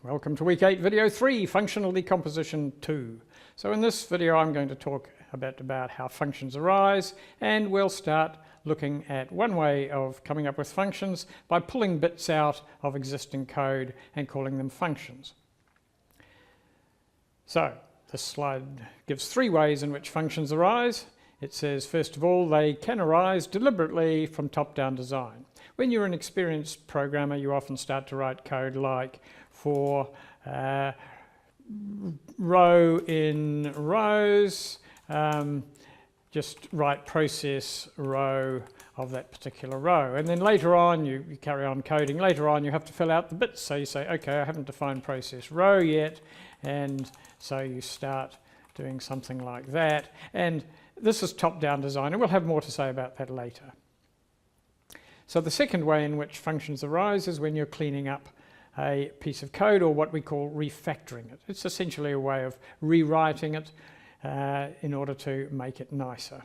Welcome to week 8 video 3, functional decomposition 2. So in this video I'm going to talk a bit about how functions arise, and we'll start looking at one way of coming up with functions by pulling bits out of existing code and calling them functions. So this slide gives three ways in which functions arise. It says, first of all, they can arise deliberately from top-down design. When you're an experienced programmer, you often start to write code like for row in rows, just write process row of that particular row. And then later on, you carry on coding. Later on, you have to fill out the bits. So you say, okay, I haven't defined process row yet. And so you start doing something like that. And this is top-down design, and we'll have more to say about that later. So the second way in which functions arise is when you're cleaning up a piece of code, or what we call refactoring it. It's essentially a way of rewriting it in order to make it nicer.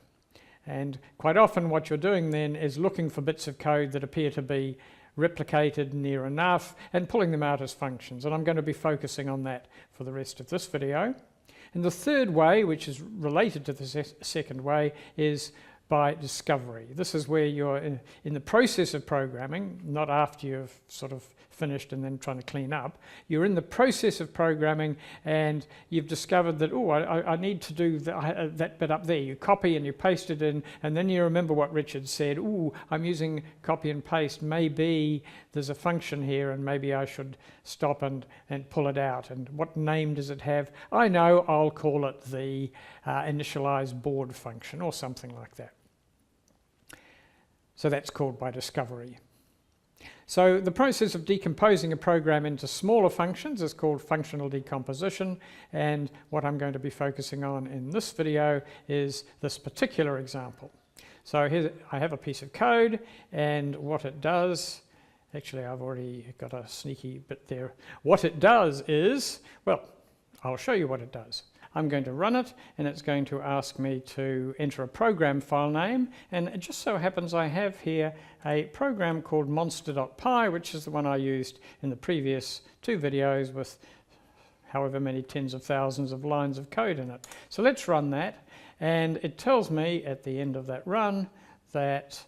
And quite often what you're doing then is looking for bits of code that appear to be replicated near enough and pulling them out as functions. And I'm going to be focusing on that for the rest of this video. And the third way, which is related to the second way, is by discovery. This is where you're in the process of programming, not after you've sort of finished and then trying to clean up. You're in the process of programming and you've discovered that, oh, I need to do that bit up there. You copy and you paste it in, and then you remember what Richard said, oh, I'm using copy and paste. Maybe there's a function here and maybe I should stop and pull it out. And what name does it have? I know, I'll call it the initialize board function or something like that. So that's called by discovery. So the process of decomposing a program into smaller functions is called functional decomposition, and what I'm going to be focusing on in this video is this particular example. So here I have a piece of code, and what it does, actually I've already got a sneaky bit there. What it does is, well, I'll show you what it does. I'm going to run it, and it's going to ask me to enter a program file name, and it just so happens I have here a program called monster.py, which is the one I used in the previous two videos with however many tens of thousands of lines of code in it. So let's run that, and it tells me at the end of that run that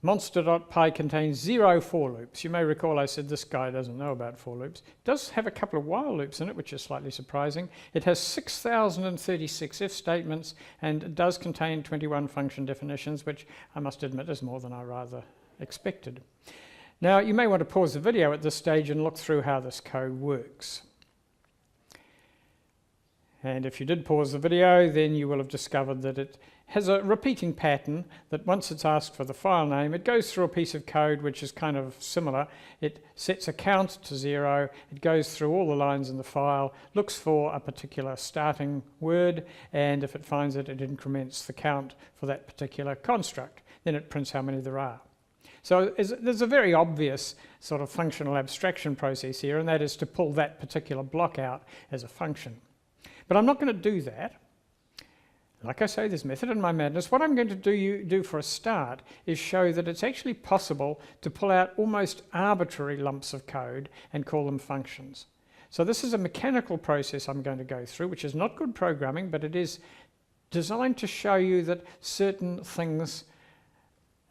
monster.py contains 0 for loops. You may recall I said this guy doesn't know about for loops. It does have a couple of while loops in it, which is slightly surprising. It has 6,036 if statements, and it does contain 21 function definitions, which I must admit is more than I rather expected. Now, you may want to pause the video at this stage and look through how this code works. And if you did pause the video, then you will have discovered that it has a repeating pattern that once it's asked for the file name, it goes through a piece of code which is kind of similar. It sets a count to 0, it goes through all the lines in the file, looks for a particular starting word, and if it finds it, it increments the count for that particular construct. Then it prints how many there are. So there's a very obvious sort of functional abstraction process here, and that is to pull that particular block out as a function. But I'm not going to do that. Like I say, there's method in my madness. What I'm going to do for a start is show that it's actually possible to pull out almost arbitrary lumps of code and call them functions. So this is a mechanical process I'm going to go through, which is not good programming, but it is designed to show you that certain things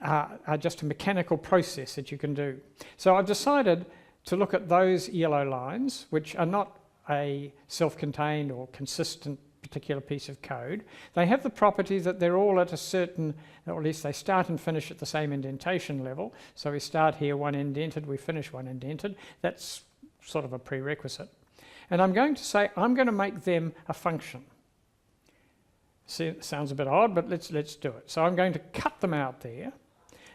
are just a mechanical process that you can do. So I've decided to look at those yellow lines, which are not a self-contained or consistent particular piece of code. They have the property that they're all at a certain, or at least they start and finish at the same indentation level. So we start here one indented, we finish one indented. That's sort of a prerequisite. And I'm going to say I'm going to make them a function. See, it sounds a bit odd, but let's do it. So I'm going to cut them out there,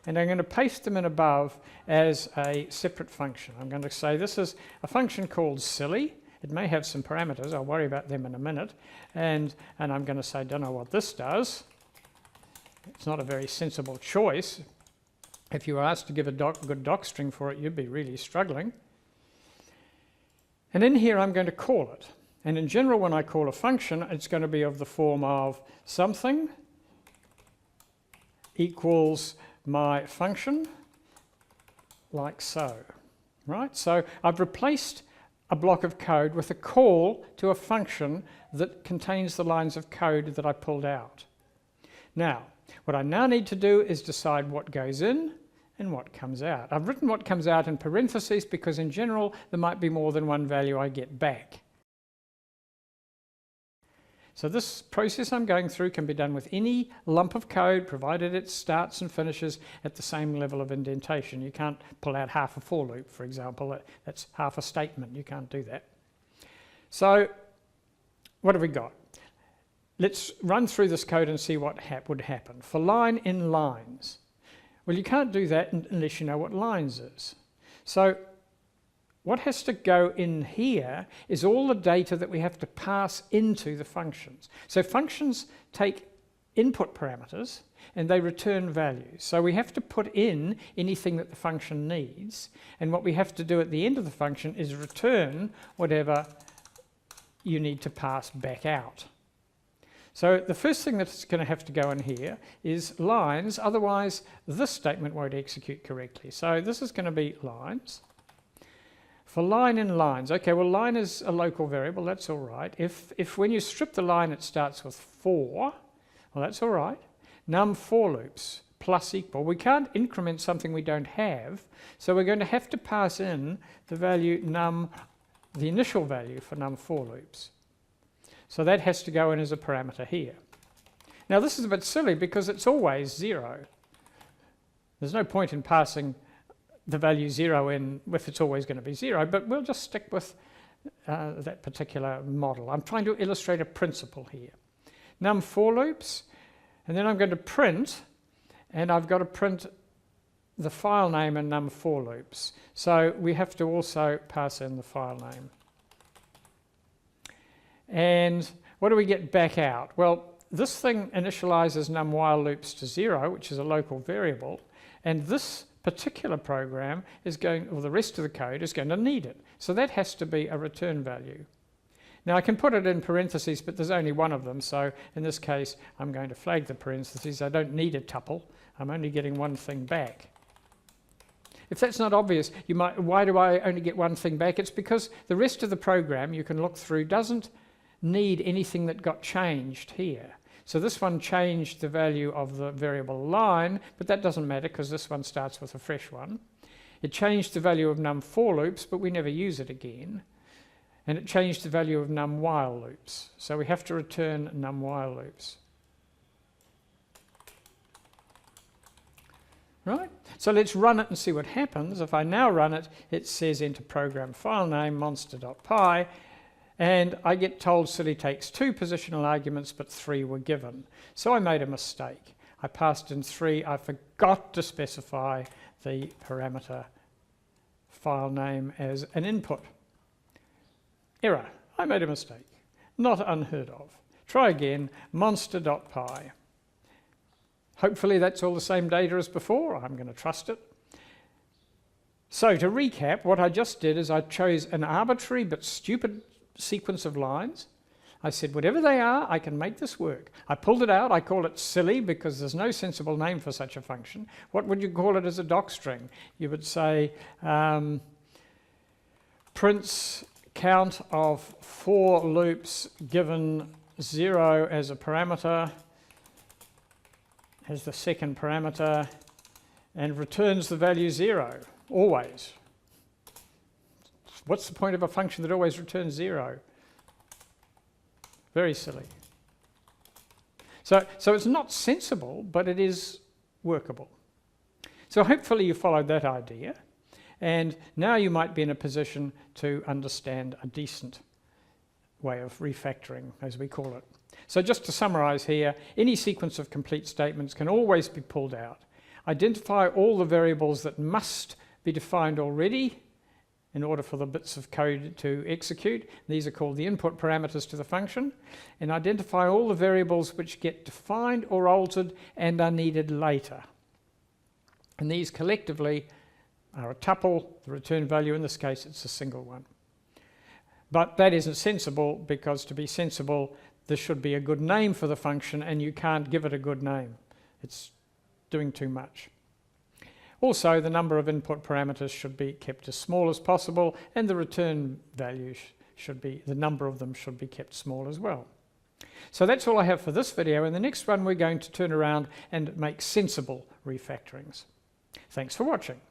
and I'm going to paste them in above as a separate function. I'm going to say this is a function called silly. It may have some parameters, I'll worry about them in a minute, and I'm going to say, don't know what this does. It's not a very sensible choice. If you were asked to give a good doc string for it, you'd be really struggling. And in here I'm going to call it. And in general, when I call a function, it's going to be of the form of something equals my function, like so. right? So I've replaced a block of code with a call to a function that contains the lines of code that I pulled out. Now, what I now need to do is decide what goes in and what comes out. I've written what comes out in parentheses because in general there might be more than one value I get back. So this process I'm going through can be done with any lump of code provided it starts and finishes at the same level of indentation. You can't pull out half a for loop, for example. That's half a statement. You can't do that. So what have we got? Let's run through this code and see what would happen. For line in lines. Well, you can't do that unless you know what lines is. So what has to go in here is all the data that we have to pass into the functions. So functions take input parameters and they return values. So we have to put in anything that the function needs, and what we have to do at the end of the function is return whatever you need to pass back out. So the first thing that's going to have to go in here is lines, otherwise this statement won't execute correctly. So this is going to be lines. For line in lines, okay, well line is a local variable, that's all right. If when you strip the line it starts with 4, well that's all right. Num for loops, plus equal. We can't increment something we don't have, so we're going to have to pass in the value num, the initial value for num for loops. So that has to go in as a parameter here. Now this is a bit silly because it's always 0. There's no point in passing the value 0 in if it's always going to be 0, but we'll just stick with that particular model. I'm trying to illustrate a principle here. Num for loops, and then I'm going to print, and I've got to print the file name and num for loops. So we have to also pass in the file name. And what do we get back out? Well, this thing initializes num while loops to 0, which is a local variable, and this particular program is going, or the rest of the code is going to need it. So that has to be a return value. Now I can put it in parentheses, but there's only one of them, so in this case I'm going to flag the parentheses. I don't need a tuple, I'm only getting one thing back. If that's not obvious, you might, why do I only get one thing back? It's because the rest of the program you can look through doesn't need anything that got changed here. So this one changed the value of the variable line, but that doesn't matter because this one starts with a fresh one. It changed the value of num for loops, but we never use it again. And it changed the value of num while loops. So we have to return num while loops. Right? So let's run it and see what happens. If I now run it, it says enter program file name monster.py, and I get told silly takes 2 positional arguments, but 3 were given. So I made a mistake. I passed in 3. I forgot to specify the parameter file name as an input. Error. I made a mistake. Not unheard of. Try again, monster.py. Hopefully that's all the same data as before. I'm going to trust it. So to recap, what I just did is I chose an arbitrary but stupid sequence of lines. I said whatever they are, I can make this work. I pulled it out. I call it silly because there's no sensible name for such a function. What would you call it as a docstring? You would say prints count of for loops given 0 as a parameter, as the second parameter, and returns the value 0, always. What's the point of a function that always returns 0? Very silly. So it's not sensible, but it is workable. So hopefully you followed that idea, and now you might be in a position to understand a decent way of refactoring, as we call it. So just to summarize here, any sequence of complete statements can always be pulled out. Identify all the variables that must be defined already in order for the bits of code to execute. These are called the input parameters to the function. And identify all the variables which get defined or altered and are needed later. And these collectively are a tuple, the return value. In this case, it's a single one. But that isn't sensible, because to be sensible, there should be a good name for the function, and you can't give it a good name. It's doing too much. Also, the number of input parameters should be kept as small as possible, and the return value the number of them should be kept small as well. So that's all I have for this video. In the next one, we're going to turn around and make sensible refactorings. Thanks for watching.